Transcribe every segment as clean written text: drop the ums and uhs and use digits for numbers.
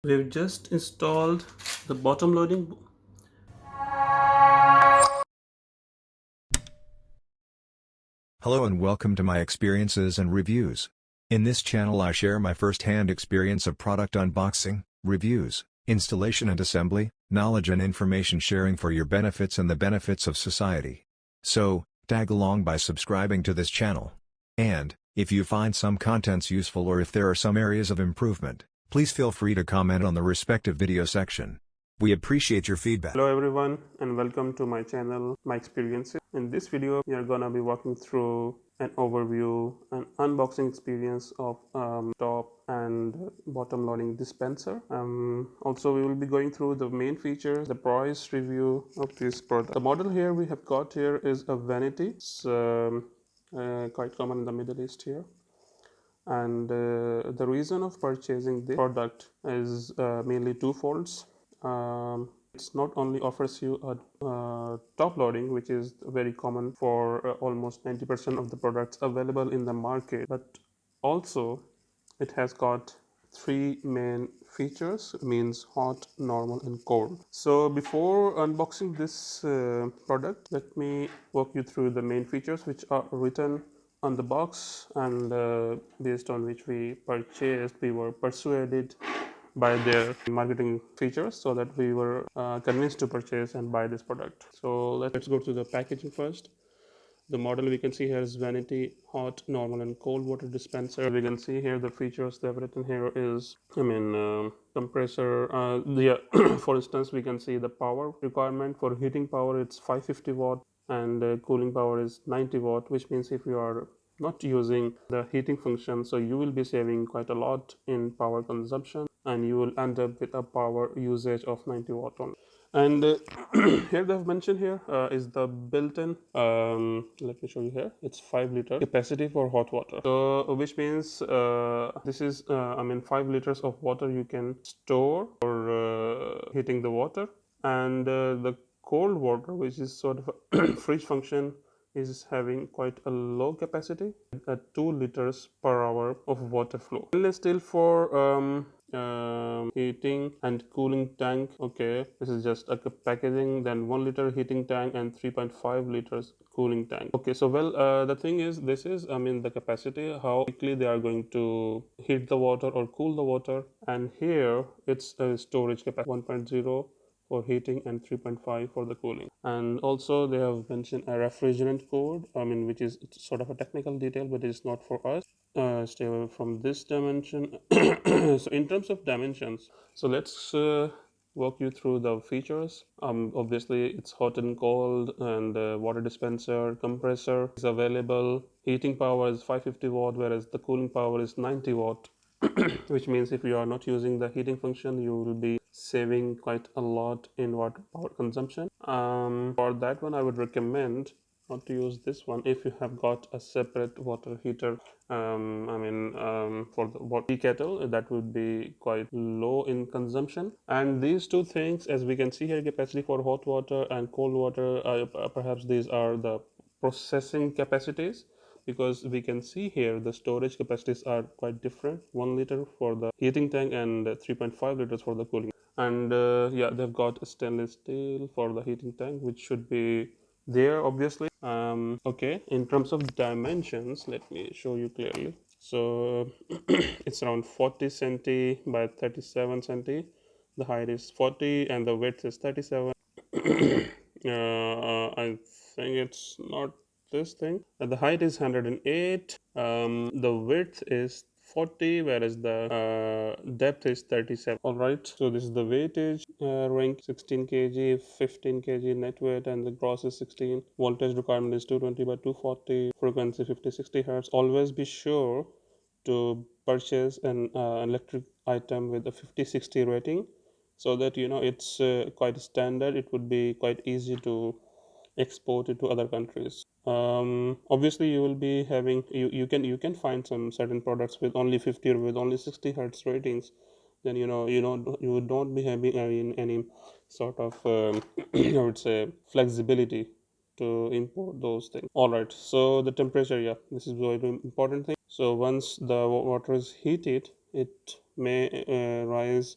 We've just installed the bottom loading. Hello and welcome to my experiences and reviews. In this channel I share my first-hand experience of product unboxing, reviews, installation and assembly, knowledge and information sharing for your benefits and the benefits of society. So, tag along by subscribing to this channel. And, if you find some contents useful or if there are some areas of improvement, please feel free to comment on the respective video section. We appreciate your feedback. Hello everyone and welcome to my channel, My Experiences. In this video, we are gonna be walking through an overview and unboxing experience of top and bottom loading dispenser. Also, we will be going through the main features, the price review of this product. The model here we have got here is a Veneti. It's quite common in the Middle East here. And the reason of purchasing this product is mainly twofolds. It's not only offers you a top loading, which is very common for almost 90% of the products available in the market, but also it has got three main features, means hot, normal and cold. So before unboxing this product, let me walk you through the main features which are written on the box, and based on which we purchased, we were persuaded by their marketing features, so that we were convinced to purchase and buy this product. So let's go to the packaging first. The model we can see here is Veneti hot, normal and cold water dispenser. We can see here the features they've written here is, compressor. For instance, we can see the power requirement. For heating power, it's 550 watt, and cooling power is 90 watt, which means if you are not using the heating function, so you will be saving quite a lot in power consumption, and you will end up with a power usage of 90 watt only. And here they've mentioned here is the built-in, let me show you here, it's 5 liter capacity for hot water, so which means this is 5 liters of water you can store for heating the water. And the cold water, which is sort of a fridge function, is having quite a low capacity at 2 liters per hour of water flow. Stainless steel for heating and cooling tank. Okay, this is just a packaging. Then 1 liter heating tank and 3.5 liters cooling tank. Okay, so the thing is, this is the capacity, how quickly they are going to heat the water or cool the water. And here it's a storage capacity 1.0 for heating and 3.5 for the cooling. And also they have mentioned a refrigerant code, which is sort of a technical detail, but it's not for us. Stay away from this dimension. So in terms of dimensions, so let's walk you through the features. Obviously it's hot and cold, and water dispenser, compressor is available. Heating power is 550 watt, whereas the cooling power is 90 watt. Which means if you are not using the heating function, you will be saving quite a lot in water power consumption. For that one, I would recommend not to use this one if you have got a separate water heater. For the tea kettle, that would be quite low in consumption. And these two things, as we can see here, capacity for hot water and cold water, perhaps these are the processing capacities, because we can see here the storage capacities are quite different. 1 liter for the heating tank and 3.5 liters for the cooling. And yeah, they've got stainless steel for the heating tank, which should be there obviously. Okay, in terms of dimensions, let me show you clearly. So it's around 40 centi by 37 centi. The height is 40 and the width is 37. I think it's not this thing. The height is 108. The width is 40, whereas the depth is 37. All right, so this is the weightage. Rank 16 kg, 15 kg net weight, and the gross is 16. Voltage requirement is 220 by 240. Frequency 50-60 hertz. Always be sure to purchase an electric item with a 50-60 rating, so that it's quite standard. It would be quite easy to export it to other countries. Obviously you will be having, you can find some certain products with only 50 or with only 60 hertz ratings. Then you don't be having any sort of I would say flexibility to import those things. All right, so the temperature, yeah, this is very important thing. So once the water is heated, it may rise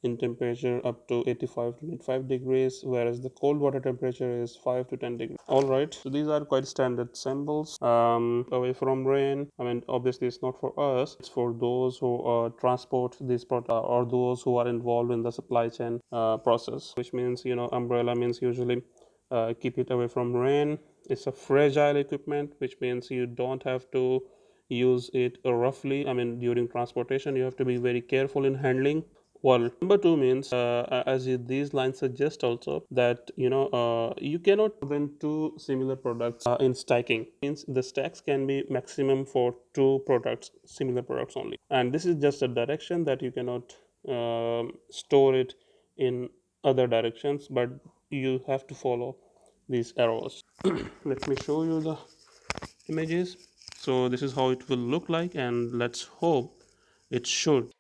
in temperature up to 85 to 95 degrees, whereas the cold water temperature is 5 to 10 degrees. All right, so these are quite standard symbols. Away from rain, I mean, obviously it's not for us, it's for those who transport this product, or those who are involved in the supply chain process, which means, you know, umbrella means usually keep it away from rain. It's a fragile equipment, which means you don't have to use it roughly. I mean, during transportation you have to be very careful in handling. Well, number two means, as these lines suggest also, that you know, you cannot when two similar products in stacking. Means the stacks can be maximum for two products, similar products only, and this is just a direction that you cannot store it in other directions, but you have to follow these arrows. Let me show you the images. So this is how it will look like, and let's hope it should.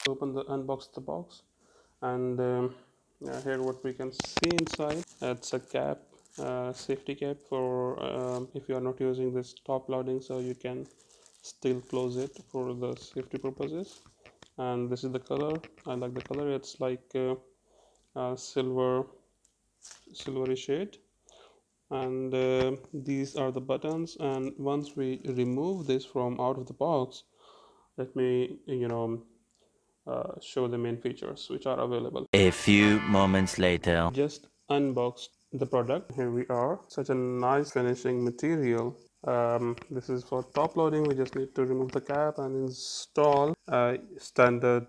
Open the unbox the box, and here what we can see inside, it's a cap, safety cap for if you are not using this top loading, so you can still close it for the safety purposes. And this is the color. I like the color. It's like silvery shade, and these are the buttons. And once we remove this from out of the box, let me, you know, show the main features which are available. A few moments later. Just unboxed the product. Here we are. Such a nice finishing material. This is for top loading. We just need to remove the cap and install a standard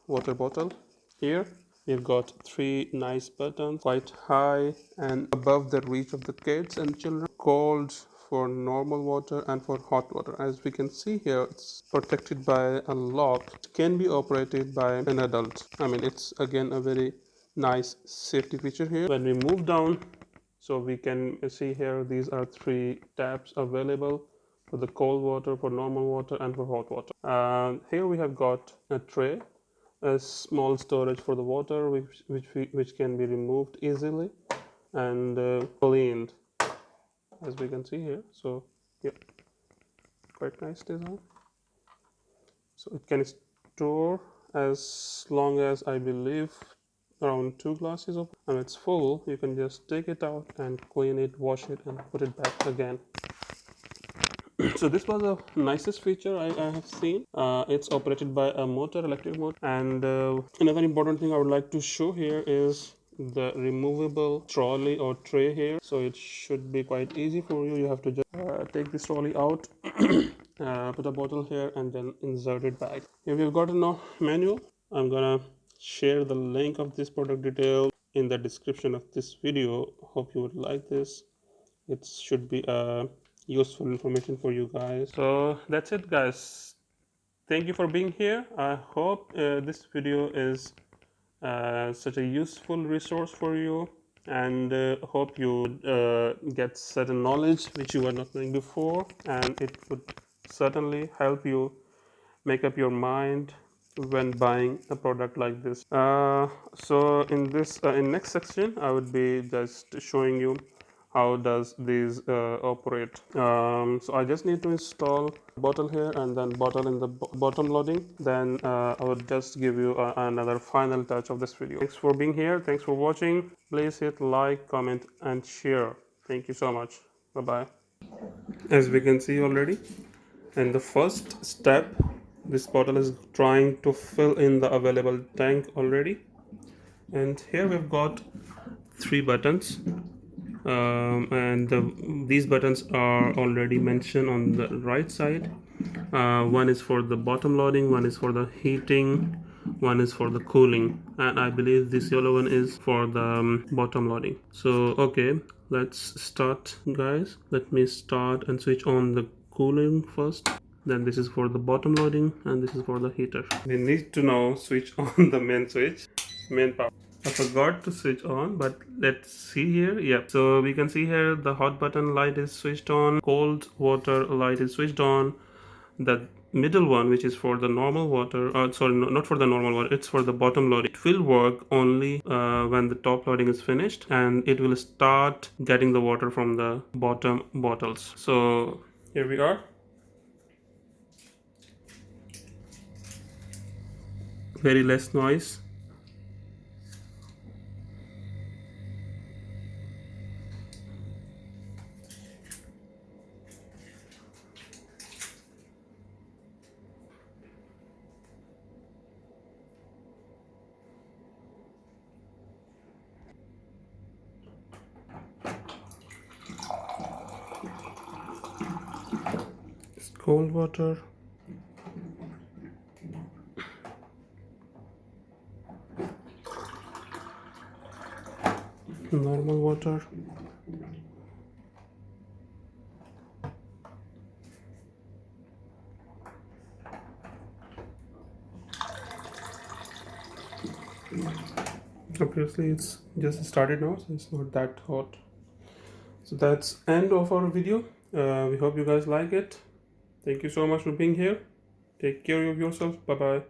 water bottle. Here we've got three nice buttons, quite high and above the reach of the kids and children. Cold for normal water and for hot water. As we can see here, it's protected by a lock. It can be operated by an adult. I mean, it's again a very nice safety feature here. When we move down, so we can see here, these are three taps available for the cold water, for normal water, and for hot water. Here we have got a tray, a small storage for the water, which can be removed easily and cleaned, as we can see here. So yeah, quite nice design. So it can store as long as, I believe, around 2 glasses of, and it's full. You can just take it out and clean it, wash it, and put it back again. So this was the nicest feature I have seen. It's operated by a motor, electric motor, and another important thing I would like to show here is the removable trolley or tray here. So it should be quite easy for you. You have to just take this trolley out, put a bottle here, and then insert it back. Here we've got a manual. I'm gonna share the link of this product detail in the description of this video. Hope you would like this. It should be useful information for you guys. So that's it, guys. Thank you for being here. I hope this video is such a useful resource for you, and hope you get certain knowledge which you were not knowing before, and it would certainly help you make up your mind when buying a product like this. So in this in next section, I would be just showing you how does these operate. So I just need to install bottle here and then bottle in the bottom loading. Then I would just give you another final touch of this video. Thanks for being here. Thanks for watching. Please hit like, comment, and share. Thank you so much. Bye bye. As we can see already, in the first step, this bottle is trying to fill in the available tank already, and here we've got three buttons, and these buttons are already mentioned on the right side. One is for the bottom loading, one is for the heating, one is for the cooling, and I believe this yellow one is for the bottom loading. So okay, let's start, guys. Let me start and switch on the cooling first. Then this is for the bottom loading, and this is for the heater. We need to now switch on the main power. I forgot to switch on, but let's see here. Yep, so we can see here the hot button light is switched on, cold water light is switched on. The middle one, which is for the normal water, sorry, not for the normal water, it's for the bottom loading. It will work only when the top loading is finished, and it will start getting the water from the bottom bottles. So here we are. very less noise. It's cold water. Normal water. Obviously it's just started now, so it's not that hot. So that's end of our video. We hope you guys like it. Thank you so much for being here. Take care of yourself. Bye bye.